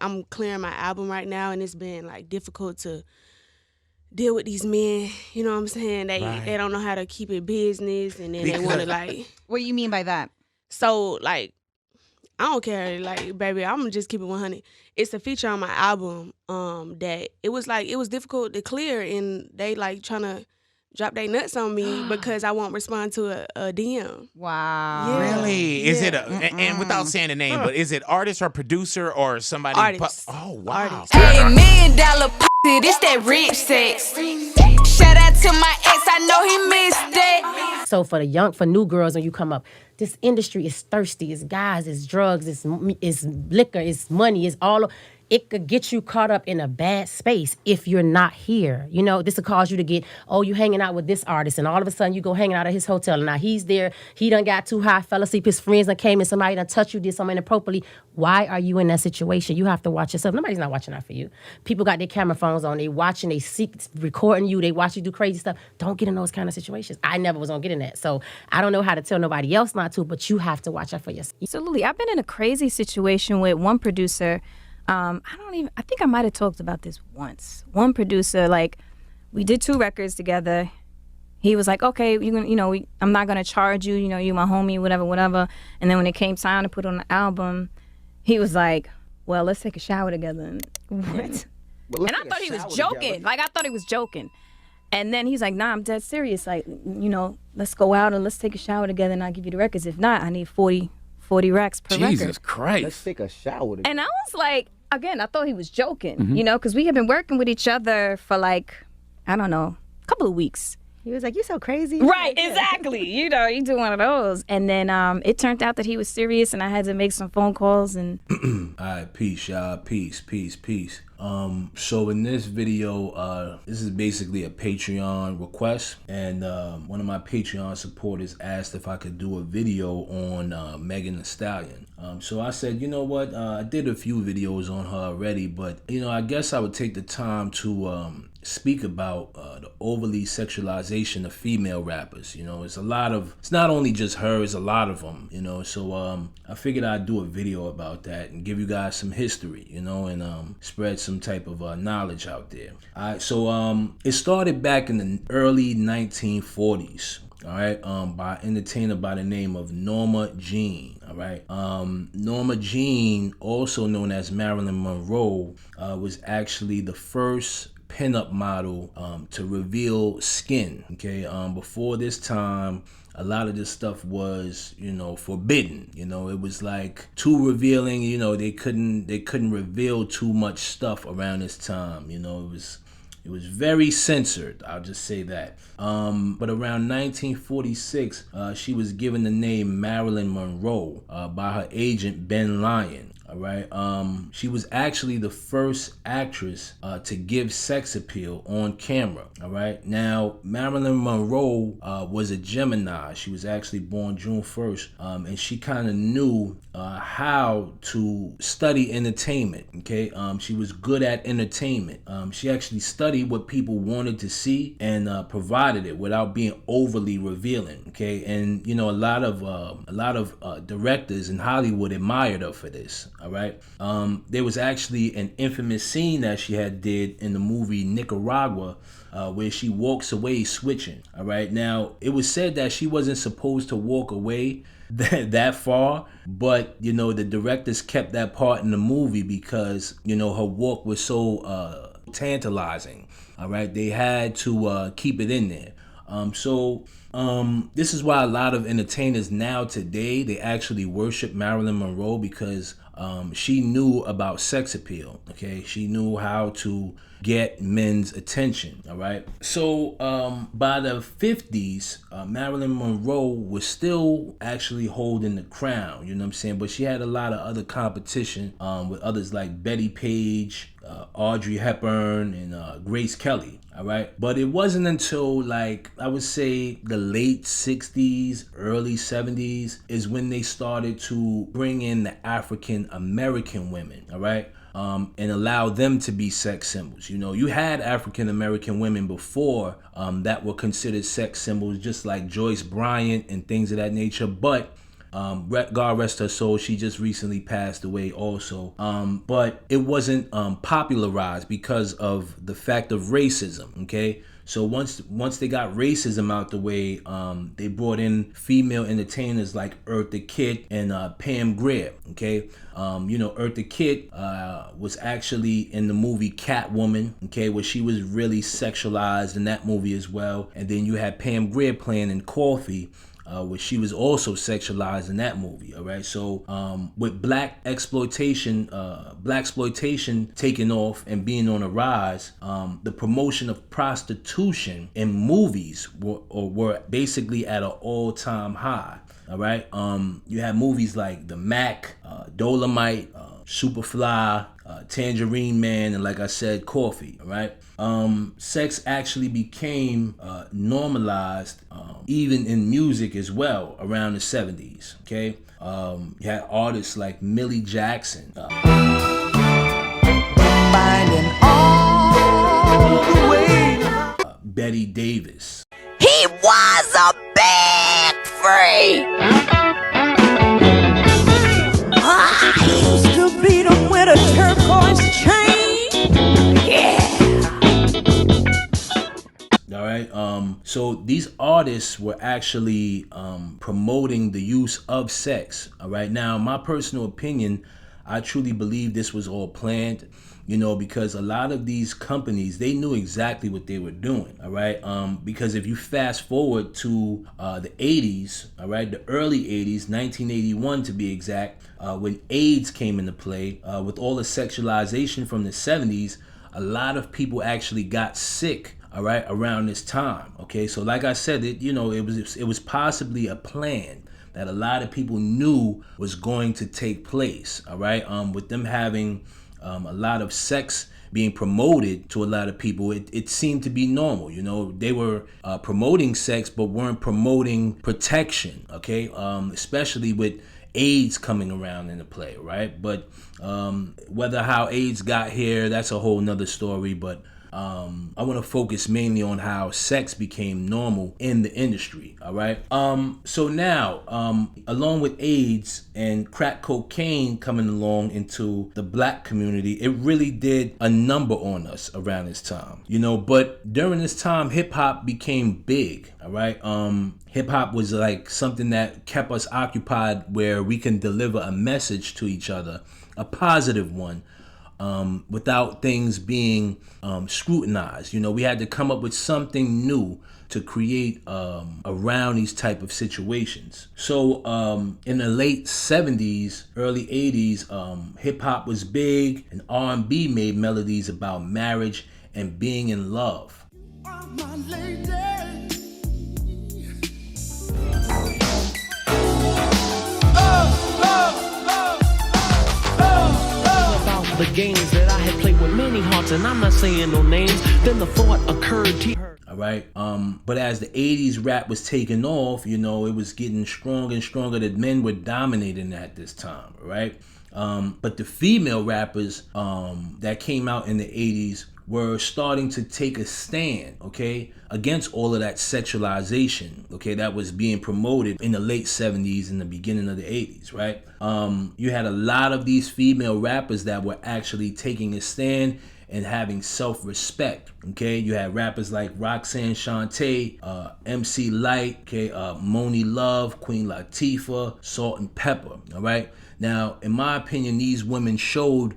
I'm clearing my album right now, and it's been like difficult to deal with these men. You know what I'm saying? They don't know how to keep it business, and then they want to like. What do you mean by that? So like, I don't care. Like, baby, I'm gonna just keep it 100. It's a feature on my album that it was difficult to clear, and they like trying to drop their nuts on me because I won't respond to a DM. Wow. Yeah. Really? Is it and without saying the name, but is it artist or producer or somebody? Artist. Oh wow. Artist. Hey, $1 million pussy, this that rich sex. Shout out to my ex, I know he missed that. So for new girls, when you come up, this industry is thirsty. It's guys, it's drugs, it's liquor, it's money, it's all. It could get you caught up in a bad space if you're not here. You know, this will cause you to get, you hanging out with this artist, and all of a sudden you go hanging out at his hotel, and now he's there, he done got too high, fell asleep, his friends done came and somebody done touched you, did something inappropriately. Why are you in that situation? You have to watch yourself. Nobody's not watching out for you. People got their camera phones on, they watching, they recording you, they watch you do crazy stuff. Don't get in those kind of situations. I never was gonna get in that. So I don't know how to tell nobody else not to, but you have to watch out for yourself. Absolutely. I've been in a crazy situation with one producer. I think I might have talked about this once. One producer, like, we did 2 records together. He was like, okay, I'm not going to charge you, you my homie, whatever. And then when it came time to put on the album, he was like, well, let's take a shower together. What? And I thought he was joking. Together. Like, I thought he was joking. And then he's like, nah, I'm dead serious. Like, let's go out and let's take a shower together and I'll give you the records. If not, I need 40 racks per record. Jesus Christ. Let's take a shower together. And I was like, again, I thought he was joking, because we had been working with each other for like, I don't know, a couple of weeks. He was like, you so crazy. Right, exactly. You do one of those. And then it turned out that he was serious and I had to make some phone calls and... All right, peace, y'all. Peace. So in this video, this is basically a Patreon request. And one of my Patreon supporters asked if I could do a video on Megan Thee Stallion. So I said, you know what? I did a few videos on her already, but, I guess I would take the time to... speak about the overly sexualization of female rappers. It's not only just her, it's a lot of them, so I figured I'd do a video about that and give you guys some history, and spread some type of knowledge out there. All right, so it started back in the early 1940s. All right, by an entertainer by the name of Norma Jean. All right, Norma Jean, also known as Marilyn Monroe, was actually the first pinup model to reveal skin. Okay, before this time, a lot of this stuff was, forbidden. It was like too revealing. They couldn't reveal too much stuff around this time. It was very censored, I'll just say that. But around 1946, she was given the name Marilyn Monroe by her agent, Ben Lyon. All right. She was actually the first actress to give sex appeal on camera. All right. Now, Marilyn Monroe was a Gemini. She was actually born June 1st. And she kind of knew how to study entertainment. Okay. She was good at entertainment. She actually studied what people wanted to see and provided it without being overly revealing. Okay. And, a lot of directors in Hollywood admired her for this. All right. There was actually an infamous scene that she had did in the movie Nicaragua, where she walks away switching. All right. Now, it was said that she wasn't supposed to walk away that far, but the directors kept that part in the movie because her walk was so tantalizing. All right. They had to keep it in there. This is why a lot of entertainers now today, they actually worship Marilyn Monroe because she knew about sex appeal. Okay, she knew how to get men's attention. All right. So by the 50s, Marilyn Monroe was still actually holding the crown. You know what I'm saying? But she had a lot of other competition with others like Betty Page, Audrey Hepburn, and Grace Kelly. All right. But it wasn't until I would say the late 60s, early 70s is when they started to bring in the African American women. All right. And allow them to be sex symbols. You had African American women before that were considered sex symbols, just like Joyce Bryant and things of that nature. But God rest her soul. She just recently passed away also. But it wasn't popularized because of the fact of racism. Okay. So once they got racism out the way, they brought in female entertainers like Eartha Kitt and Pam Grier. Okay, Eartha Kitt was actually in the movie Catwoman. Okay, where she was really sexualized in that movie as well. And then you had Pam Grier playing in Coffee, where she was also sexualized in that movie. All right, so with black exploitation taking off and being on a rise, the promotion of prostitution in movies were basically at an all-time high. All right, you have movies like The Mac, Dolomite, Superfly, Tangerine Man, and like I said, Coffee. All right, sex actually became normalized even in music as well around the 70s. Okay, you had artists like Millie Jackson, finding all the way, Betty Davis. He was a big freak. I used to beat him with a turquoise chain. Yeah. All right. So these artists were actually promoting the use of sex. All right. Now, my personal opinion, I truly believe this was all planned. Because a lot of these companies, they knew exactly what they were doing, all right? Because if you fast forward to the 80s, all right, the early 80s, 1981 to be exact, when AIDS came into play, with all the sexualization from the 70s, a lot of people actually got sick, all right, around this time, okay? So like I said, it was possibly a plan that a lot of people knew was going to take place, all right? With them having a lot of sex being promoted to a lot of people, it seemed to be normal. They were promoting sex, but weren't promoting protection, okay? Especially with AIDS coming around into play, right? But how AIDS got here, that's a whole nother story. But I want to focus mainly on how sex became normal in the industry, all right? So now, along with AIDS and crack cocaine coming along into the black community, it really did a number on us around this time, but during this time, hip hop became big, all right? Hip hop was like something that kept us occupied, where we can deliver a message to each other, a positive one, without things being scrutinized. We had to come up with something new to create around these type of situations. So in the late 70s, early 80s, hip hop was big, and R&B made melodies about marriage and being in love. My lady. The games that I had played with many hearts, and I'm not saying no names, then the thought occurred to her. All right. But as the 80s rap was taking off, it was getting stronger and stronger. The men were dominating at this time, right? But the female rappers that came out in the 80s were starting to take a stand, okay, against all of that sexualization, okay, that was being promoted in the late 70s and the beginning of the 80s, right? You had a lot of these female rappers that were actually taking a stand and having self-respect, okay? You had rappers like Roxanne Shante, MC Lyte, okay, Moni Love, Queen Latifah, Salt and Pepper, all right? Now, in my opinion, these women showed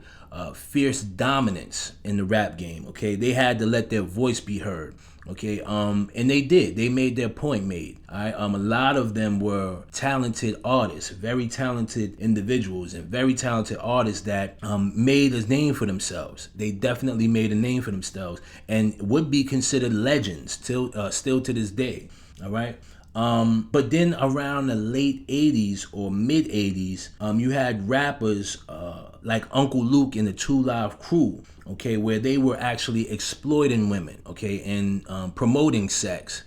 fierce dominance in the rap game, okay? They had to let their voice be heard, okay? And they did. They made their point made, all right? A lot of them were talented artists, very talented individuals, and very talented artists that made a name for themselves. They definitely made a name for themselves and would be considered legends still to this day, all right? But then around the late 80s or mid 80s, you had rappers like Uncle Luke and the 2 Live Crew, okay, where they were actually exploiting women, okay, and promoting sex.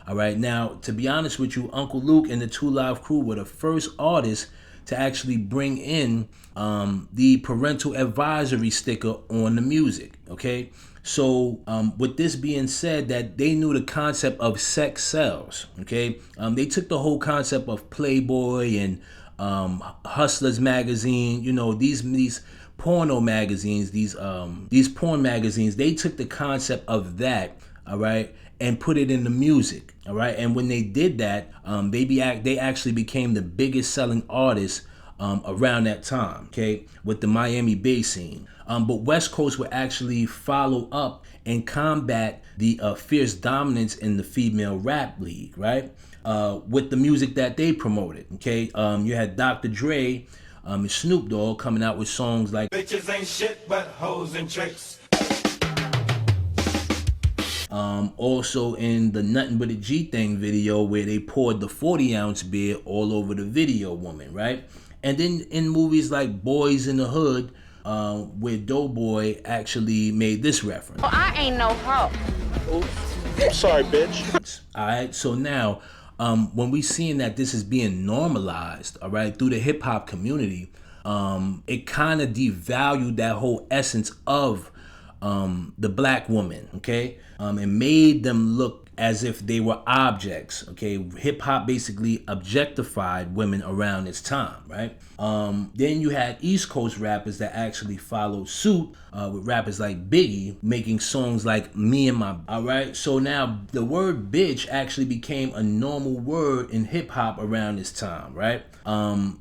All right, now, to be honest with you, Uncle Luke and the 2 Live Crew were the first artists to actually bring in the parental advisory sticker on the music, okay? So with this being said, that they knew the concept of sex sells, okay? They took the whole concept of Playboy and Hustlers magazine, you know, these porno magazines, these porn magazines, they took the concept of that, all right, and put it in the music, all right. And when they did that, they actually became the biggest selling artists around that time, okay, with the Miami Bay scene. But West Coast would actually follow up and combat the fierce dominance in the female rap league, right? With the music that they promoted, okay? You had Dr. Dre and Snoop Dogg coming out with songs like Bitches ain't shit but hoes and tricks. Also in the Nothing But a G Thing video where they poured the 40-ounce beer all over the video woman, right? And then in movies like Boys in the Hood, where Doughboy actually made this reference. Oh, I ain't no hoe. Oops. Sorry, bitch. All right, so now when we seeing that this is being normalized, all right, through the hip hop community, it kind of devalued that whole essence of the black woman, okay? It made them look as if they were objects, okay? Hip hop basically objectified women around this time, right? Then you had East Coast rappers that actually followed suit with rappers like Biggie making songs like Me and My, all right? So now the word bitch actually became a normal word in hip hop around this time, right?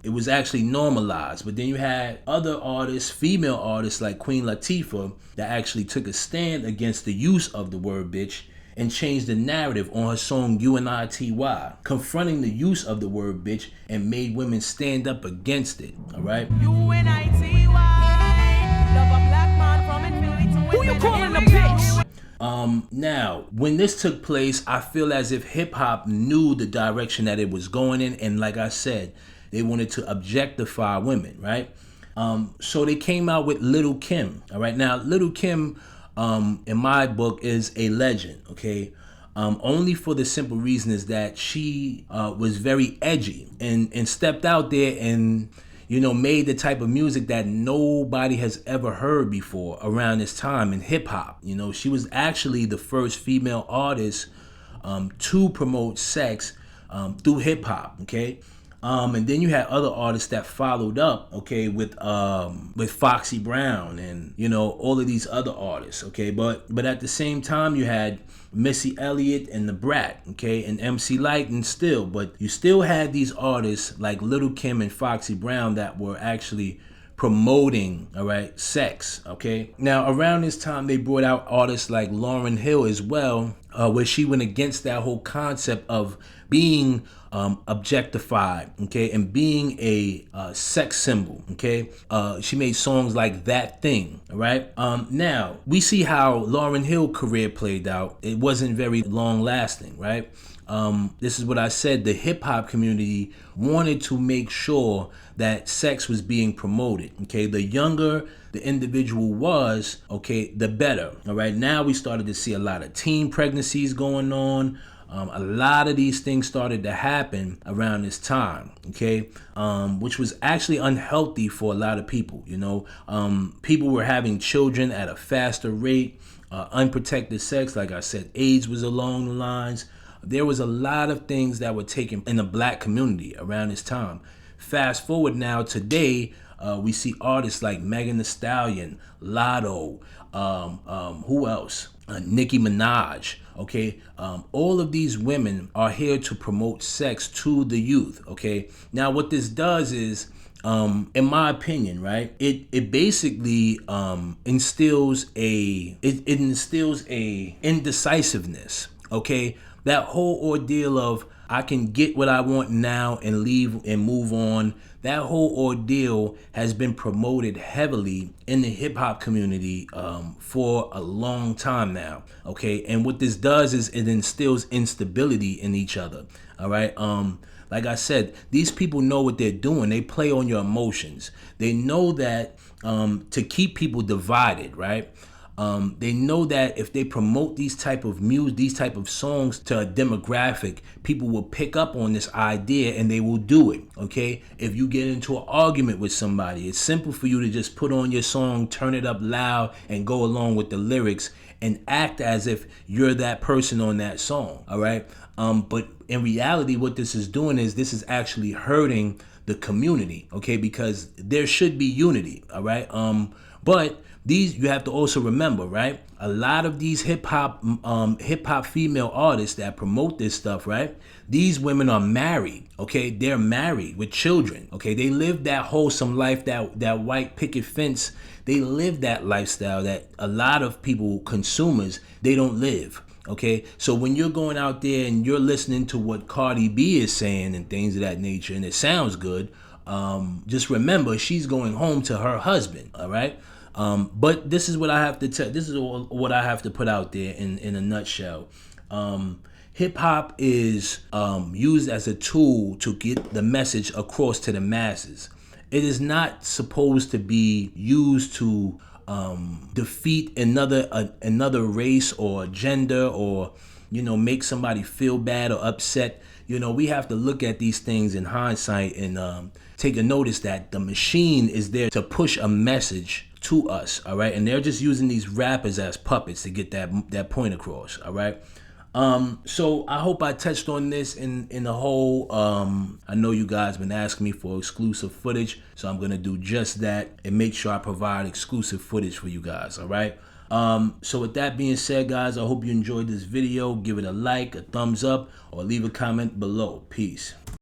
It was actually normalized, but then you had other artists, female artists like Queen Latifah that actually took a stand against the use of the word bitch and changed the narrative on her song UNITY, confronting the use of the word bitch and made women stand up against it, all right? UNITY, love a black man from infinity to who you calling a bitch? Now, when this took place, I feel as if hip hop knew the direction that it was going in, and like I said, they wanted to objectify women, right? So they came out with Lil Kim, all right? Now, Lil Kim, in my book, is a legend, okay? Only for the simple reason is that she was very edgy and stepped out there and, you know, made the type of music that nobody has ever heard before around this time in hip hop. You know, she was actually the first female artist to promote sex through hip hop, okay? And then you had other artists that followed up, okay, with Foxy Brown and, you know, all of these other artists, okay? But at the same time, you had Missy Elliott and The Brat, okay, and MC Lyte and still, but you still had these artists like Lil Kim and Foxy Brown that were actually promoting, all right, sex, okay? Now, around this time, they brought out artists like Lauryn Hill as well, where she went against that whole concept of being objectified, okay, and being a sex symbol, okay? She made songs like That Thing, all right? Now, we see how Lauryn Hill career played out. It wasn't very long lasting, right? This is what I said, the hip hop community wanted to make sure that sex was being promoted, okay? The younger the individual was, okay, the better, all right? Now we started to see a lot of teen pregnancies going on. A lot of these things started to happen around this time, okay? Which was actually unhealthy for a lot of people, you know? People were having children at a faster rate, unprotected sex, like I said, AIDS was along the lines. There was a lot of things that were taken in the black community around this time. Fast forward now, today, we see artists like Megan Thee Stallion, Lotto, who else? Nicki Minaj, okay? All of these women are here to promote sex to the youth, okay? Now, what this does is, in my opinion, right, it basically instills a indecisiveness, okay? That whole ordeal of I can get what I want now and leave and move on. That whole ordeal has been promoted heavily in the hip hop community for a long time now, okay? And what this does is it instills instability in each other, all right? Like I said, these people know what they're doing. They play on your emotions. They know that to keep people divided, right? They know that if they promote these type of music, these type of songs to a demographic, people will pick up on this idea and they will do it, okay? If you get into an argument with somebody, it's simple for you to just put on your song, turn it up loud, and go along with the lyrics and act as if you're that person on that song, all right? But in reality, what this is doing is this is actually hurting the community, okay? Because there should be unity, all right? But these, you have to also remember, right? A lot of these hip hop female artists that promote this stuff, right? These women are married, okay? They're married with children, okay? They live that wholesome life, that white picket fence. They live that lifestyle that a lot of people, consumers, they don't live. Okay, so when you're going out there and you're listening to what Cardi B is saying and things of that nature, and it sounds good, just remember she's going home to her husband. All right, but this is what I have to tell. This is what I have to put out there in a nutshell. Hip hop is used as a tool to get the message across to the masses. It is not supposed to be used to defeat another race or gender, or make somebody feel bad or upset. We have to look at these things in hindsight and take a notice that the machine is there to push a message to us, all right? And they're just using these rappers as puppets to get that point across, all right? So I hope I touched on this in the whole. I know you guys been asking me for exclusive footage, so I'm gonna do just that and make sure I provide exclusive footage for you guys. All right. So with that being said, guys, I hope you enjoyed this video. Give it a like, a thumbs up, or leave a comment below. Peace.